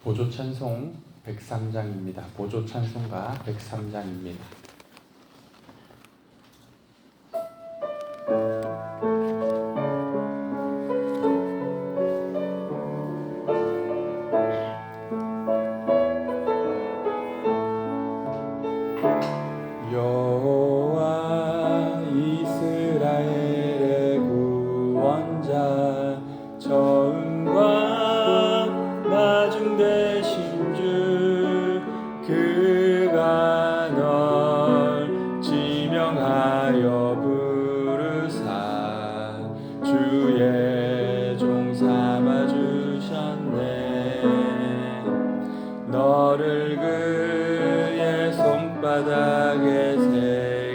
보조 찬송 103장입니다. 보조 찬송가 103장입니다. 여호와 이스라엘의 구원자 저음과 나중 되신 주 그가 널 지명하여 부르사 주의 종 삼아 주셨네. 너를 그의 손바닥에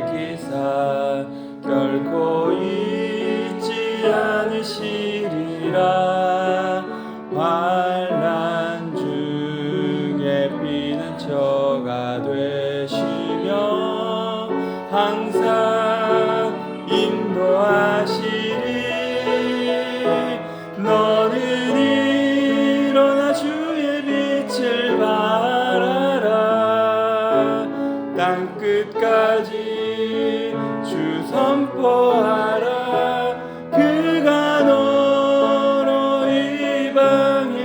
새기사 결코 잊지 않으시리라. 환난 중에 피는 처가 되시며 항상 인도하시리. 너는 일어나 주의 빛을 발하라. 땅끝까지 주 선포하라. 그가 너로 이방의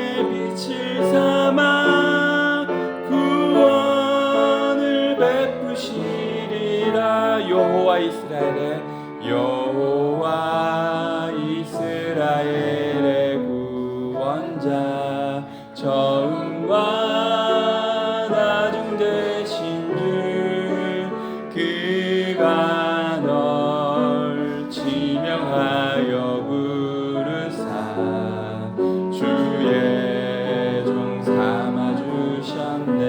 빛을 삼아 구원을 베푸시리라. 여호와 이스라엘의 구원자 저음과 나중 되신 주 그가 널 지명하여 부르사 주의 종 삼아 주셨네.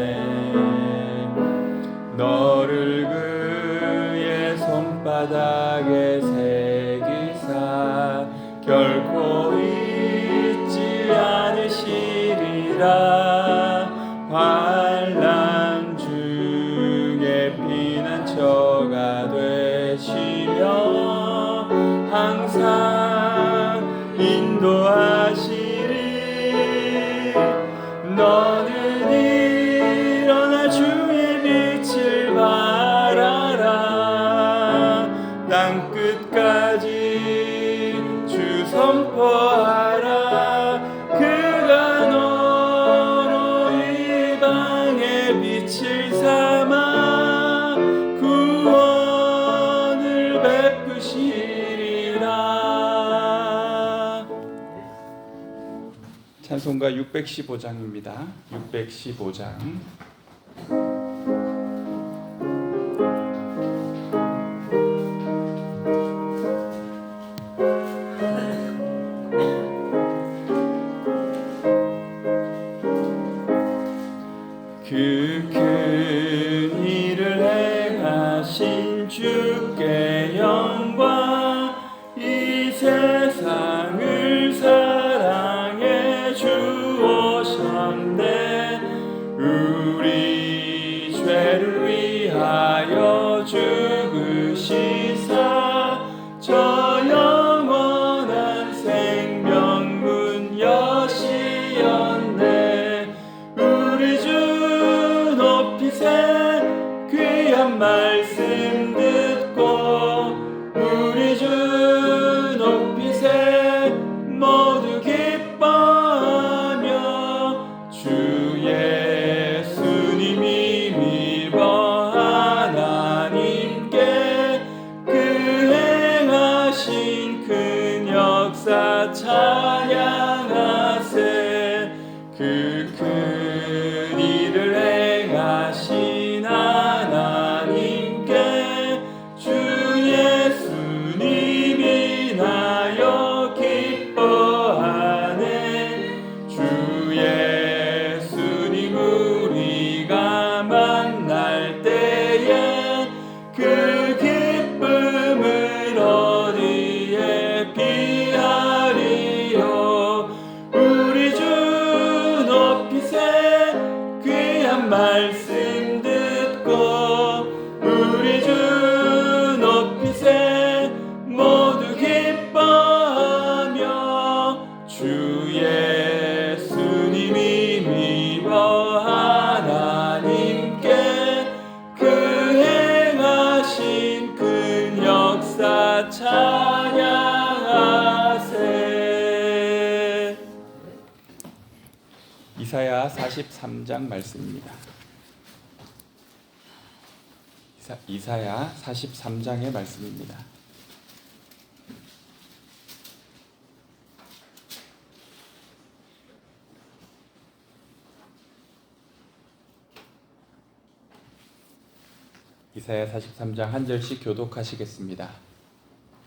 너를 그의 손바닥에 새기사 결코 잊지 않으시리라. 환난 중에 피난처가 되시며 항상 인도하시리. 너는 일어나 주의 빛을 발하라. 땅끝까지 주 선포하라. 그가 너로 이방의 빛을 삼아 구원을 베푸시리라. 찬송가 615장입니다. 615장. 그 큰 일을 행하신 주께 영광. 이 세상을 사랑해 주오셨네. 우리 죄를 위하여 죽으시사 저 영원한 생명문 여시었네. 우리 주 높이세 귀한 말씀 듣고 우리 주 높이세 모두 기뻐하며 주 예수님이 믿어 하나님께 그 행하신 큰 역사 찬양하세. 그 큰 일을 행하신 하나님께 주 예수님이 나여 기뻐하네. 주 예수님 우리가 만날 때에 그 기쁨을 어디에 비하리요. 우리 주 높이세 귀한 말씀 듣고 우리 주 높이세 모두 기뻐하며 주 예수님이 믿어 이사야 43장 말씀입니다. 이사야 43장의 말씀입니다. 이사야 43장 한 절씩 교독하시겠습니다.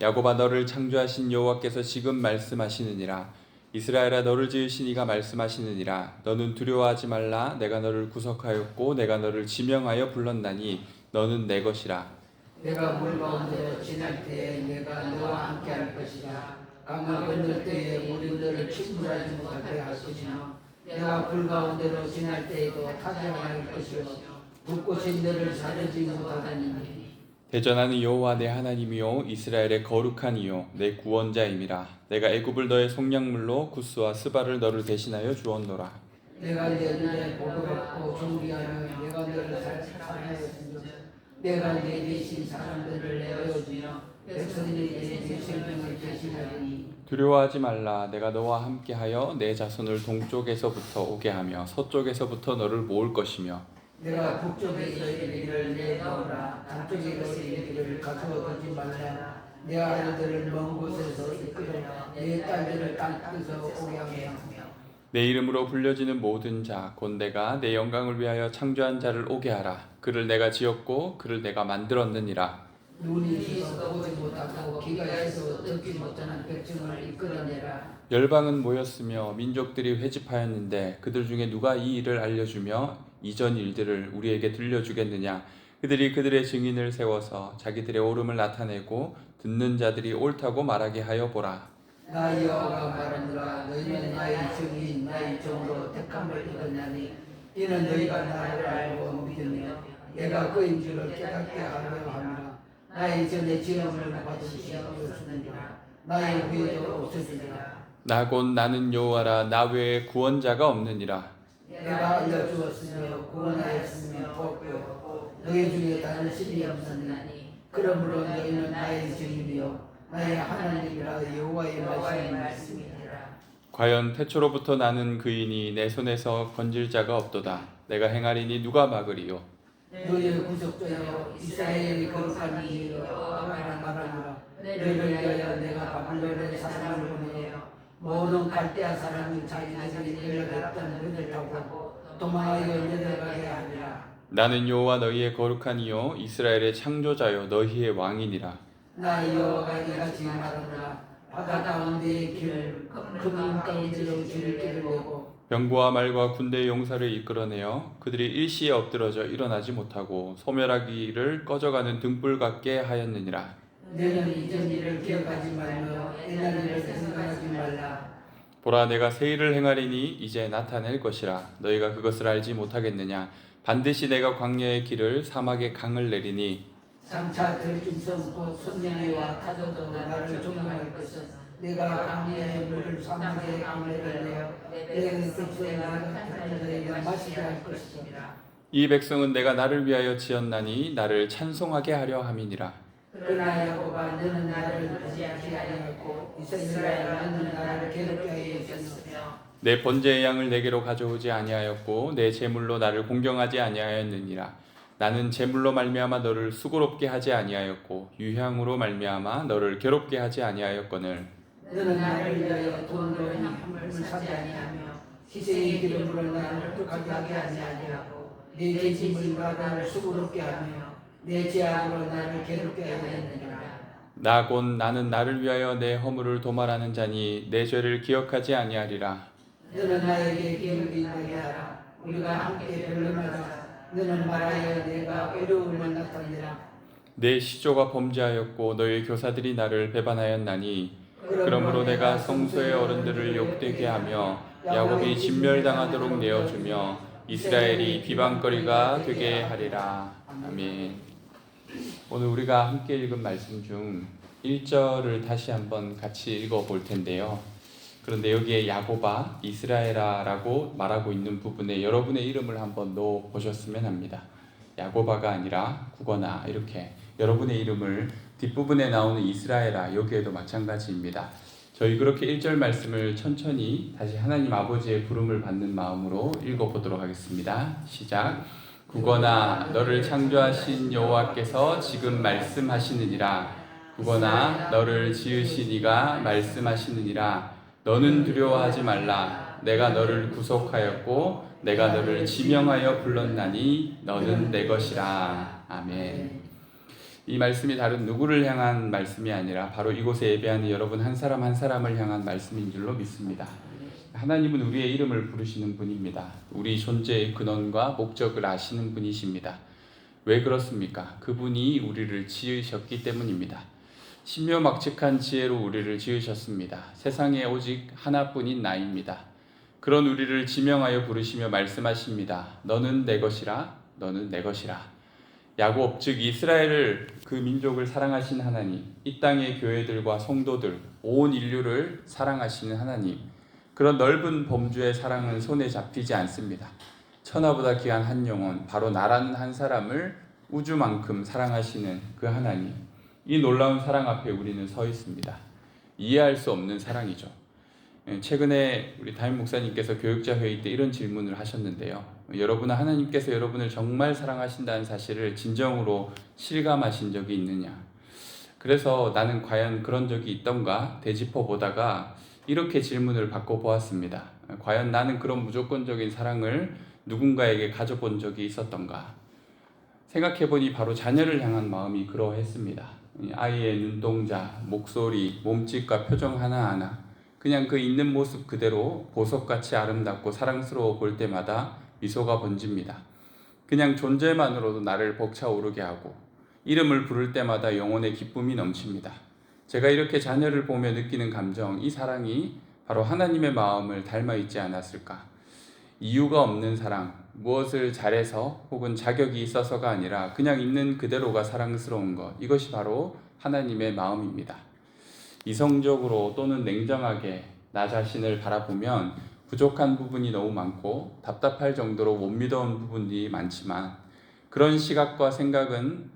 야곱아, 너를 창조하신 여호와께서 지금 말씀하시느니라. 이스라엘아, 너를 지으신 이가 말씀하시느니라. 너는 두려워하지 말라. 내가 너를 구속하였고 내가 너를 지명하여 불렀나니 너는 내 것이라. 내가 물 가운데로 지날 때에 내가 너와 함께할 것이라. 강을 건널 때에 물이 너를 침몰하지 못하게 할 것이며 내가 불 가운데로 지날 때에도 타지 않을 것이요 불꽃이 너를 사르지 못하다니. 대전하는 여호와 내 하나님이요 이스라엘의 거룩한 이요 내 구원자임이라. 내가 애굽을 너의 속량물로 구스와 스바를 너를 대신하여 주었노라. 내가 내 눈에 보도롭고 존귀하며 내가 너를 사랑하였으며 내가 내 대신 사람들을 내어주며 백성들이 내 생명을 대신하리니. 두려워하지 말라. 내가 너와 함께하여 내 자손을 동쪽에서부터 오게 하며 서쪽에서부터 너를 모을 것이며 내가 북쪽에서 이르기를 내놓으라. 남쪽에서 이르기를 가져오지 말라. 내 아들들을 먼 곳에서 이끌어 내 딸들을 땅끝에서 오게 하며 내 이름으로 불려지는 모든 자 곧 내가 내 영광을 위하여 창조한 자를 오게 하라. 그를 내가 지었고 그를 내가 만들었느니라. 눈이 있어 보지 못하고 귀가 있어 듣지 못하는 백성을 이끌어내라. 열방은 모였으며 민족들이 회집하였는데 그들 중에 누가 이 일을 알려주며 이전 일들을 우리에게 들려주겠느냐. 그들이 그들의 증인을 세워서 자기들의 옳음을 나타내고 듣는 자들이 옳다고 말하게 하여 보라. 나 여호와가 말하노라. 너희는 나의 증인 나의 종으로 택함을 입었나니 이는 너희가 나를 알고 믿으며 내가 그인 줄을 깨닫게 하려 함이라. 나의 전에 지음을 받으시 없으니라. 나의 후에도 없으리라. 나 곧 나는 여호와라. 나 외에 구원자가 없느니라. 내가 알려주었으며 구원하였으며 복되었고 너희 중에 다른 신이 없었나니 그러므로 너희는 나의 증인이요 나의 하나님이라. 여호와의 말씀이니라. 과연 태초로부터 나는 그이니 내 손에서 건질 자가 없도다. 내가 행하리니 누가 막으리요. 너희의 구속자여 이스라엘이 거룩한 이 여호와가 말하노라. 너희를 위하여 내가 바빌론에 사람을 보내어 모든 갈대아 사람이 자기들이 연락했던 그들 타고 도망하여 내려가게 하리라. 나는 여호와 너희의 거룩한 이요 이스라엘의 창조자요 너희의 왕이니라. 나 여호와가 이같이 말하노라. 바다 가운데의 길을 그물 가운데로 줄길을 내고 병부와 말과 군대의 용사를 이끌어내어 그들이 일시에 엎드러져 일어나지 못하고 소멸하기를 꺼져가는 등불 같게 하였느니라. 너는 이전 일을 기억하지 말며 옛날 일을 생각하지 말라. 보라, 내가 새 일을 행하리니 이제 나타낼 것이라. 너희가 그것을 알지 못하겠느냐. 반드시 내가 광야의 길을 사막의 강을 내리니 장차 들짐승 곧 손님이와 타조도 나를 존경할 것은 내가 강야의 물을 사막의 강을 내어 내 백성이 나를 마시게 할 것이라. 이 백성은 내가 나를 위하여 지었나니 나를 찬송하게 하려 함이니라. 그러나 야곱아 너는 나를 버지하지 아니하고 이스라엘아 너는 나를 괴롭게 하여 있었으며 내 번제의 양을 내게로 가져오지 아니하였고 내 제물로 나를 공경하지 아니하였느니라. 나는 제물로 말미암아 너를 수고롭게 하지 아니하였고 유향으로 말미암아 너를 괴롭게 하지 아니하였거늘 너는 나를 위하여 돈으로 향물을 사지 아니하며 희생의 기름으로 나를 흡족하게 하지 아니하고 내 계집물과 나를 수고롭게 하며 내 제약으로 나를 괴롭게 하였느니라. 나 곧 나는 나를 위하여 내 허물을 도말하는 자니 내 죄를 기억하지 아니하리라. 너는 나에게 기울이 나게 하라. 우리가 함께 변론하자. 너는 말하여 내가 어려움을 나타내라. 내 시조가 범죄하였고 너희 교사들이 나를 배반하였나니 그러므로 내가 성소의 어른들을 욕되게 하며 야곱이 진멸당하도록 내어주며 이스라엘이 비방거리가 되게 하리라. 아멘. 오늘 우리가 함께 읽은 말씀 중 1절을 다시 한번 같이 읽어볼 텐데요. 그런데 여기에 야곱아, 이스라엘아라고 말하고 있는 부분에 여러분의 이름을 한번 넣어 보셨으면 합니다. 야곱아가 아니라 구거나 이렇게 여러분의 이름을 뒷부분에 나오는 이스라엘아 여기에도 마찬가지입니다. 저희 그렇게 1절 말씀을 천천히 다시 하나님 아버지의 부름을 받는 마음으로 읽어보도록 하겠습니다. 시작. 구거나 너를 창조하신 여호와께서 지금 말씀하시느니라. 구거나 너를 지으신 이가 말씀하시느니라. 너는 두려워하지 말라. 내가 너를 구속하였고 내가 너를 지명하여 불렀나니 너는 내 것이라. 아멘. 이 말씀이 다른 누구를 향한 말씀이 아니라 바로 이곳에 예배하는 여러분 한 사람 한 사람을 향한 말씀인 줄로 믿습니다. 하나님은 우리의 이름을 부르시는 분입니다. 우리 존재의 근원과 목적을 아시는 분이십니다. 왜 그렇습니까? 그분이 우리를 지으셨기 때문입니다. 신묘막측한 지혜로 우리를 지으셨습니다. 세상에 오직 하나뿐인 나입니다. 그런 우리를 지명하여 부르시며 말씀하십니다. 너는 내 것이라, 너는 내 것이라. 야곱 즉 이스라엘을 그 민족을 사랑하신 하나님, 이 땅의 교회들과 성도들, 온 인류를 사랑하시는 하나님, 그런 넓은 범주의 사랑은 손에 잡히지 않습니다. 천하보다 귀한 한 영혼, 바로 나라는 한 사람을 우주만큼 사랑하시는 그 하나님, 이 놀라운 사랑 앞에 우리는 서 있습니다. 이해할 수 없는 사랑이죠. 최근에 우리 담임 목사님께서 교육자 회의 때 이런 질문을 하셨는데요. 여러분은 하나님께서 여러분을 정말 사랑하신다는 사실을 진정으로 실감하신 적이 있느냐? 그래서 나는 과연 그런 적이 있던가 되짚어 보다가 이렇게 질문을 받고 보았습니다. 과연 나는 그런 무조건적인 사랑을 누군가에게 가져본 적이 있었던가? 생각해보니 바로 자녀를 향한 마음이 그러했습니다. 아이의 눈동자, 목소리, 몸짓과 표정 하나하나 그냥 그 있는 모습 그대로 보석같이 아름답고 사랑스러워 볼 때마다 미소가 번집니다. 그냥 존재만으로도 나를 벅차오르게 하고 이름을 부를 때마다 영혼의 기쁨이 넘칩니다. 제가 이렇게 자녀를 보며 느끼는 감정, 이 사랑이 바로 하나님의 마음을 닮아 있지 않았을까? 이유가 없는 사랑, 무엇을 잘해서 혹은 자격이 있어서가 아니라 그냥 있는 그대로가 사랑스러운 것, 이것이 바로 하나님의 마음입니다. 이성적으로 또는 냉정하게 나 자신을 바라보면 부족한 부분이 너무 많고 답답할 정도로 못 믿어온 부분이 많지만 그런 시각과 생각은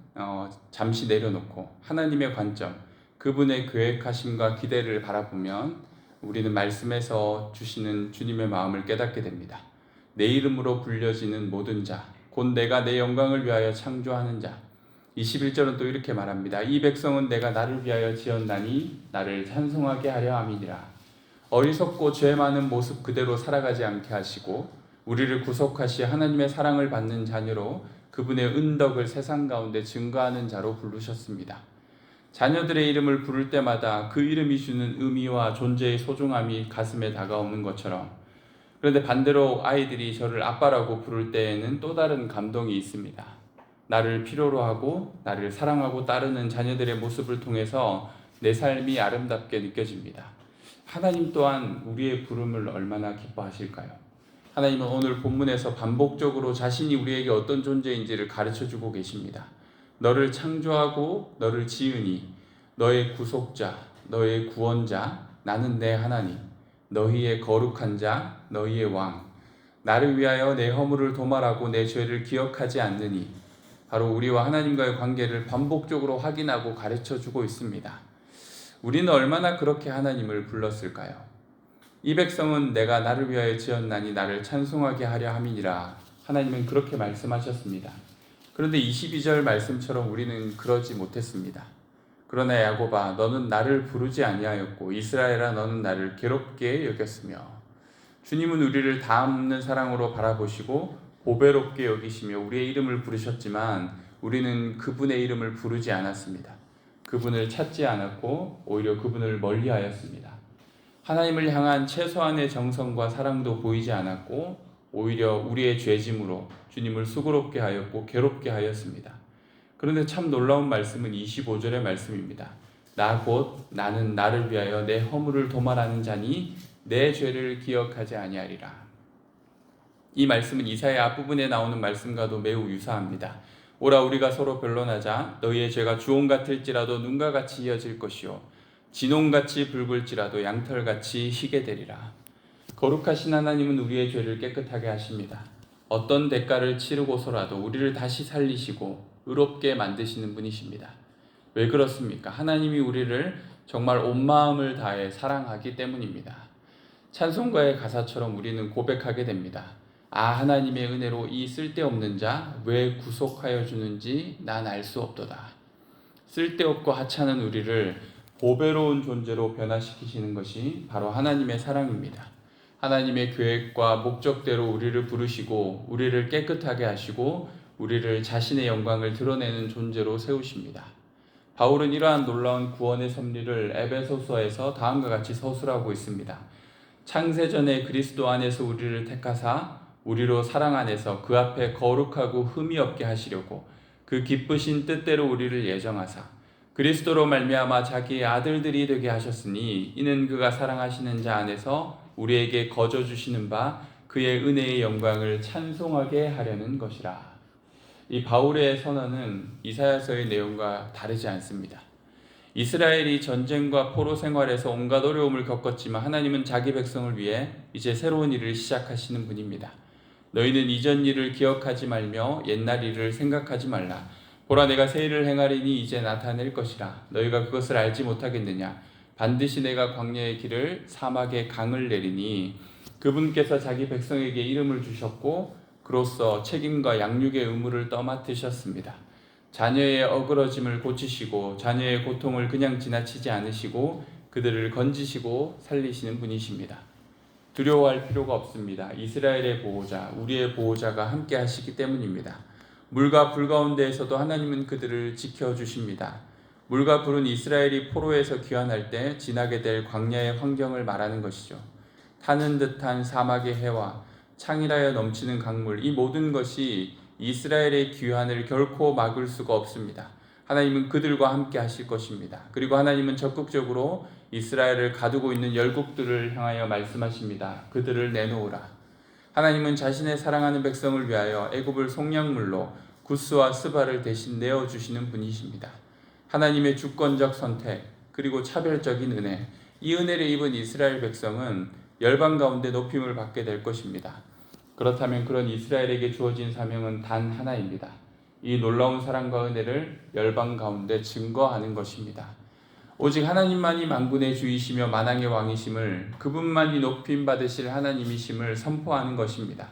잠시 내려놓고 하나님의 관점, 그분의 계획하심과 기대를 바라보면 우리는 말씀에서 주시는 주님의 마음을 깨닫게 됩니다. 내 이름으로 불려지는 모든 자, 곧 내가 내 영광을 위하여 창조하는 자. 21절은 또 이렇게 말합니다. 이 백성은 내가 나를 위하여 지었나니 나를 찬송하게 하려 함이니라. 어리석고 죄 많은 모습 그대로 살아가지 않게 하시고 우리를 구속하시 하나님의 사랑을 받는 자녀로 그분의 은덕을 세상 가운데 증거하는 자로 부르셨습니다. 자녀들의 이름을 부를 때마다 그 이름이 주는 의미와 존재의 소중함이 가슴에 다가오는 것처럼, 그런데 반대로 아이들이 저를 아빠라고 부를 때에는 또 다른 감동이 있습니다. 나를 필요로 하고 나를 사랑하고 따르는 자녀들의 모습을 통해서 내 삶이 아름답게 느껴집니다. 하나님 또한 우리의 부름을 얼마나 기뻐하실까요? 하나님은 오늘 본문에서 반복적으로 자신이 우리에게 어떤 존재인지를 가르쳐주고 계십니다. 너를 창조하고 너를 지으니 너의 구속자, 너의 구원자, 나는 내 하나님, 너희의 거룩한 자, 너희의 왕, 나를 위하여 내 허물을 도말하고 내 죄를 기억하지 않느니, 바로 우리와 하나님과의 관계를 반복적으로 확인하고 가르쳐주고 있습니다. 우리는 얼마나 그렇게 하나님을 불렀을까요? 이 백성은 내가 나를 위하여 지었나니 나를 찬송하게 하려 함이니라. 하나님은 그렇게 말씀하셨습니다. 그런데 22절 말씀처럼 우리는 그러지 못했습니다. 그러나 야곱아 너는 나를 부르지 아니하였고 이스라엘아 너는 나를 괴롭게 여겼으며. 주님은 우리를 다함없는 사랑으로 바라보시고 보배롭게 여기시며 우리의 이름을 부르셨지만 우리는 그분의 이름을 부르지 않았습니다. 그분을 찾지 않았고 오히려 그분을 멀리하였습니다. 하나님을 향한 최소한의 정성과 사랑도 보이지 않았고 오히려 우리의 죄짐으로 주님을 수고롭게 하였고 괴롭게 하였습니다. 그런데 참 놀라운 말씀은 25절의 말씀입니다. 나 곧 나는 나를 위하여 내 허물을 도말하는 자니 내 죄를 기억하지 아니하리라. 이 말씀은 이사야 앞부분에 나오는 말씀과도 매우 유사합니다. 오라 우리가 서로 변론하자. 너희의 죄가 주홍 같을지라도 눈과 같이 이어질 것이요 진홍같이 붉을지라도 양털같이 희게 되리라. 거룩하신 하나님은 우리의 죄를 깨끗하게 하십니다. 어떤 대가를 치르고서라도 우리를 다시 살리시고 의롭게 만드시는 분이십니다. 왜 그렇습니까? 하나님이 우리를 정말 온 마음을 다해 사랑하기 때문입니다. 찬송가의 가사처럼 우리는 고백하게 됩니다. 아, 하나님의 은혜로 이 쓸데없는 자 왜 구속하여 주는지 난 알 수 없도다. 쓸데없고 하찮은 우리를 보배로운 존재로 변화시키시는 것이 바로 하나님의 사랑입니다. 하나님의 계획과 목적대로 우리를 부르시고 우리를 깨끗하게 하시고 우리를 자신의 영광을 드러내는 존재로 세우십니다. 바울은 이러한 놀라운 구원의 섭리를 에베소서에서 다음과 같이 서술하고 있습니다. 창세전에 그리스도 안에서 우리를 택하사 우리로 사랑 안에서 그 앞에 거룩하고 흠이 없게 하시려고 그 기쁘신 뜻대로 우리를 예정하사 그리스도로 말미암아 자기의 아들들이 되게 하셨으니 이는 그가 사랑하시는 자 안에서 우리에게 거저 주시는 바 그의 은혜의 영광을 찬송하게 하려는 것이라. 이 바울의 선언은 이사야서의 내용과 다르지 않습니다. 이스라엘이 전쟁과 포로 생활에서 온갖 어려움을 겪었지만 하나님은 자기 백성을 위해 이제 새로운 일을 시작하시는 분입니다. 너희는 이전 일을 기억하지 말며 옛날 일을 생각하지 말라. 보라, 내가 새 일을 행하리니 이제 나타낼 것이라. 너희가 그것을 알지 못하겠느냐. 반드시 내가 광야의 길을 사막의 강을 내리니. 그분께서 자기 백성에게 이름을 주셨고 그로써 책임과 양육의 의무를 떠맡으셨습니다. 자녀의 어그러짐을 고치시고 자녀의 고통을 그냥 지나치지 않으시고 그들을 건지시고 살리시는 분이십니다. 두려워할 필요가 없습니다. 이스라엘의 보호자, 우리의 보호자가 함께 하시기 때문입니다. 물과 불 가운데에서도 하나님은 그들을 지켜주십니다. 물과 불은 이스라엘이 포로에서 귀환할 때 지나게 될 광야의 환경을 말하는 것이죠. 타는 듯한 사막의 해와 창이라여 넘치는 강물, 이 모든 것이 이스라엘의 귀환을 결코 막을 수가 없습니다. 하나님은 그들과 함께 하실 것입니다. 그리고 하나님은 적극적으로 이스라엘을 가두고 있는 열국들을 향하여 말씀하십니다. 그들을 내놓으라. 하나님은 자신의 사랑하는 백성을 위하여 애굽을 속량물로 구스와 스바를 대신 내어주시는 분이십니다. 하나님의 주권적 선택 그리고 차별적인 은혜, 이 은혜를 입은 이스라엘 백성은 열방 가운데 높임을 받게 될 것입니다. 그렇다면 그런 이스라엘에게 주어진 사명은 단 하나입니다. 이 놀라운 사랑과 은혜를 열방 가운데 증거하는 것입니다. 오직 하나님만이 만군의 주이시며 만왕의 왕이심을, 그분만이 높임 받으실 하나님이심을 선포하는 것입니다.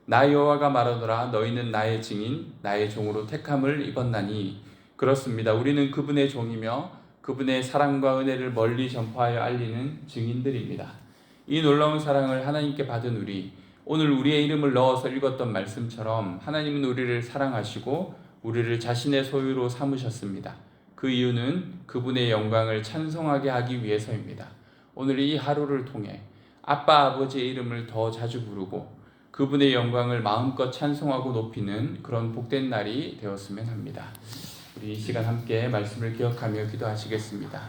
나 여호와가 말하노라. 너희는 나의 증인, 나의 종으로 택함을 입었나니. 그렇습니다. 우리는 그분의 종이며 그분의 사랑과 은혜를 멀리 전파하여 알리는 증인들입니다. 이 놀라운 사랑을 하나님께 받은 우리, 오늘 우리의 이름을 넣어서 읽었던 말씀처럼 하나님은 우리를 사랑하시고 우리를 자신의 소유로 삼으셨습니다. 그 이유는 그분의 영광을 찬송하게 하기 위해서입니다. 오늘 이 하루를 통해 아빠 아버지의 이름을 더 자주 부르고 그분의 영광을 마음껏 찬송하고 높이는 그런 복된 날이 되었으면 합니다. 우리 이 시간 함께 말씀을 기억하며 기도하시겠습니다.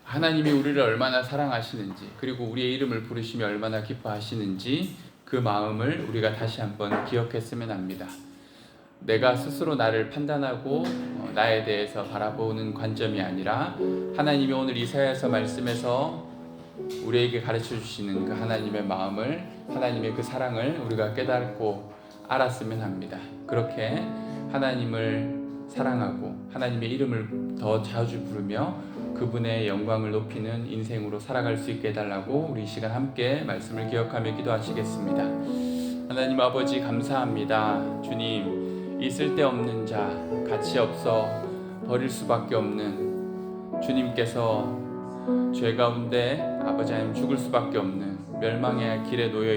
하나님이 우리를 얼마나 사랑하시는지, 그리고 우리의 이름을 부르시며 얼마나 기뻐하시는지 그 마음을 우리가 다시 한번 기억했으면 합니다. 내가 스스로 나를 판단하고 나에 대해서 바라보는 관점이 아니라 하나님이 오늘 이사야서 말씀에서 우리에게 가르쳐 주시는 그 하나님의 마음을, 하나님의 그 사랑을 우리가 깨닫고 알았으면 합니다. 그렇게 하나님을 사랑하고 하나님의 이름을 더 자주 부르며 그분의 영광을 높이는 인생으로 살아갈 수 있게 해달라고 우리 이 시간 함께 말씀을 기억하며 기도하시겠습니다. 하나님 아버지 감사합니다. 주님, 이 쓸데없는 자, 가치 없어 버릴 수밖에 없는 주님께서 죄 가운데 아버지 하나님 죽을 수밖에 없는 멸망의 길에 놓여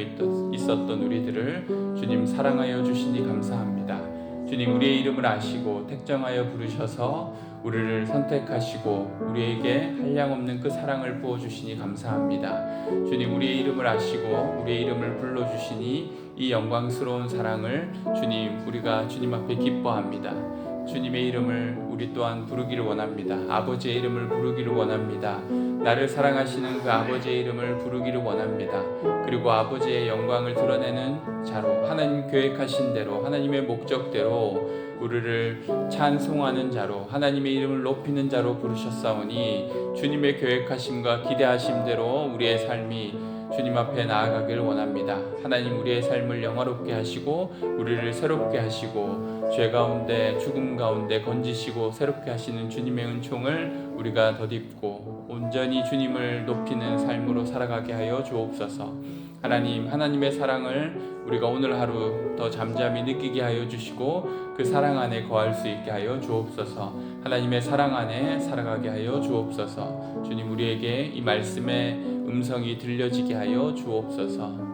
있었던 우리들을 주님 사랑하여 주시니 감사합니다. 주님, 우리의 이름을 아시고 택정하여 부르셔서 우리를 선택하시고 우리에게 한량없는 그 사랑을 부어주시니 감사합니다. 주님, 우리의 이름을 아시고 우리의 이름을 불러주시니 이 영광스러운 사랑을 주님, 우리가 주님 앞에 기뻐합니다. 주님의 이름을 우리 또한 부르기를 원합니다. 아버지의 이름을 부르기를 원합니다. 나를 사랑하시는 그 아버지의 이름을 부르기를 원합니다. 그리고 아버지의 영광을 드러내는 자로, 하나님 계획하신 대로, 하나님의 목적대로 우리를 찬송하는 자로, 하나님의 이름을 높이는 자로 부르셨사오니 주님의 계획하심과 기대하심대로 우리의 삶이 주님 앞에 나아가길 원합니다. 하나님 우리의 삶을 영화롭게 하시고 우리를 새롭게 하시고 죄 가운데 죽음 가운데 건지시고 새롭게 하시는 주님의 은총을 우리가 덧입고 온전히 주님을 높이는 삶으로 살아가게 하여 주옵소서. 하나님의 사랑을 우리가 오늘 하루 더 잠잠히 느끼게 하여 주시고 그 사랑 안에 거할 수 있게 하여 주옵소서. 하나님의 사랑 안에 살아가게 하여 주옵소서. 주님 우리에게 이 말씀의 음성이 들려지게 하여 주옵소서.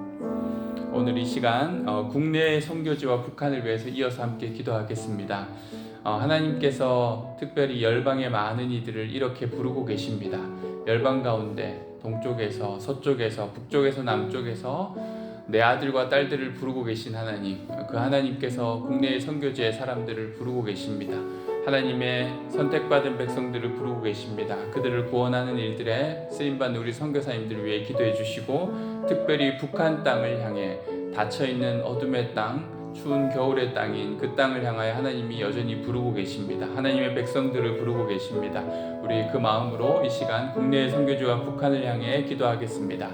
오늘 이 시간 국내 선교지와 북한을 위해서 이어서 함께 기도하겠습니다. 하나님께서 특별히 열방의 많은 이들을 이렇게 부르고 계십니다. 열방 가운데 동쪽에서 서쪽에서 북쪽에서 남쪽에서 내 아들과 딸들을 부르고 계신 하나님, 그 하나님께서 국내의 선교지의 사람들을 부르고 계십니다. 하나님의 선택받은 백성들을 부르고 계십니다. 그들을 구원하는 일들에 쓰임받는 우리 선교사님들을 위해 기도해 주시고 특별히 북한 땅을 향해 닫혀있는 어둠의 땅, 추운 겨울의 땅인 그 땅을 향하여 하나님이 여전히 부르고 계십니다. 하나님의 백성들을 부르고 계십니다. 우리 그 마음으로 이 시간 국내의 선교지와 북한을 향해 기도하겠습니다.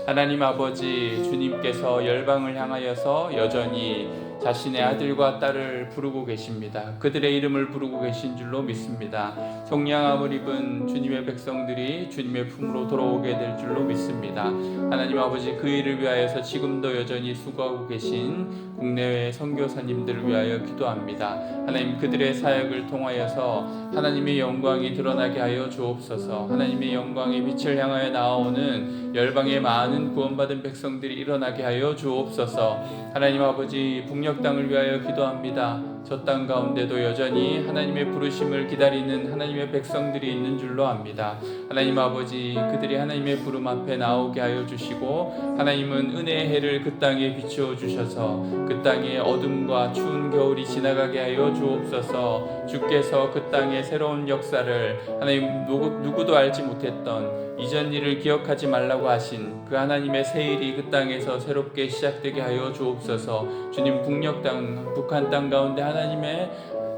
하나님 아버지, 주님께서 열방을 향하여서 여전히 자신의 아들과 딸을 부르고 계십니다. 그들의 이름을 부르고 계신 줄로 믿습니다. 성령함을 입은 주님의 백성들이 주님의 품으로 돌아오게 될 줄로 믿습니다. 하나님 아버지, 그 일을 위하여서 지금도 여전히 수고하고 계신 국내외 선교사님들을 위하여 기도합니다. 하나님, 그들의 사역을 통하여서 하나님의 영광이 드러나게 하여 주옵소서. 하나님의 영광의 빛을 향하여 나아오는 열방의 많은 구원받은 백성들이 일어나게 하여 주옵소서. 하나님 아버지, 북녘 땅을 위하여 기도합니다. 저 땅 가운데도 여전히 하나님의 부르심을 기다리는 하나님의 백성들이 있는 줄로 압니다. 하나님 아버지, 그들이 하나님의 부름 앞에 나오게 하여 주시고 하나님은 은혜의 해를 그 땅에 비추어 주셔서 그 땅의 어둠과 추운 겨울이 지나가게 하여 주옵소서. 주께서 그 땅의 새로운 역사를 하나님 누구도 알지 못했던 이전 일을 기억하지 말라고 하신 그 하나님의 새 일이 그 땅에서 새롭게 시작되게 하여 주옵소서. 주님, 북녘 땅, 북한 땅 가운데 하나님의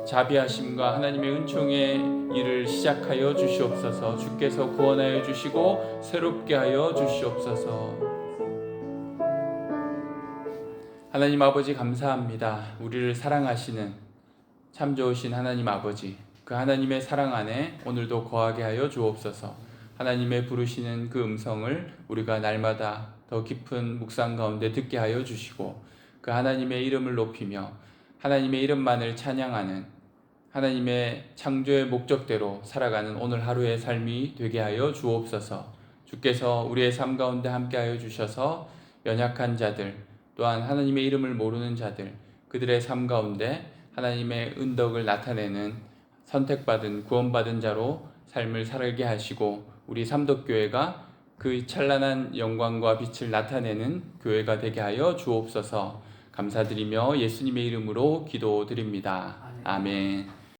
자비하심과 하나님의 은총의 일을 시작하여 주시옵소서. 주께서 구원하여 주시고 새롭게 하여 주시옵소서. 하나님 아버지, 감사합니다. 우리를 사랑하시는 참 좋으신 하나님 아버지, 그 하나님의 사랑 안에 오늘도 거하게 하여 주옵소서. 하나님의 부르시는 그 음성을 우리가 날마다 더 깊은 묵상 가운데 듣게 하여 주시고 그 하나님의 이름을 높이며 하나님의 이름만을 찬양하는 하나님의 창조의 목적대로 살아가는 오늘 하루의 삶이 되게 하여 주옵소서. 주께서 우리의 삶 가운데 함께 하여 주셔서 연약한 자들, 또한 하나님의 이름을 모르는 자들, 그들의 삶 가운데 하나님의 은덕을 나타내는 선택받은 구원받은 자로 삶을 살게 하시고 우리 삼덕교회가 그 찬란한 영광과 빛을 나타내는 교회가 되게 하여 주옵소서. 감사드리며 예수님의 이름으로 기도드립니다. 아멘.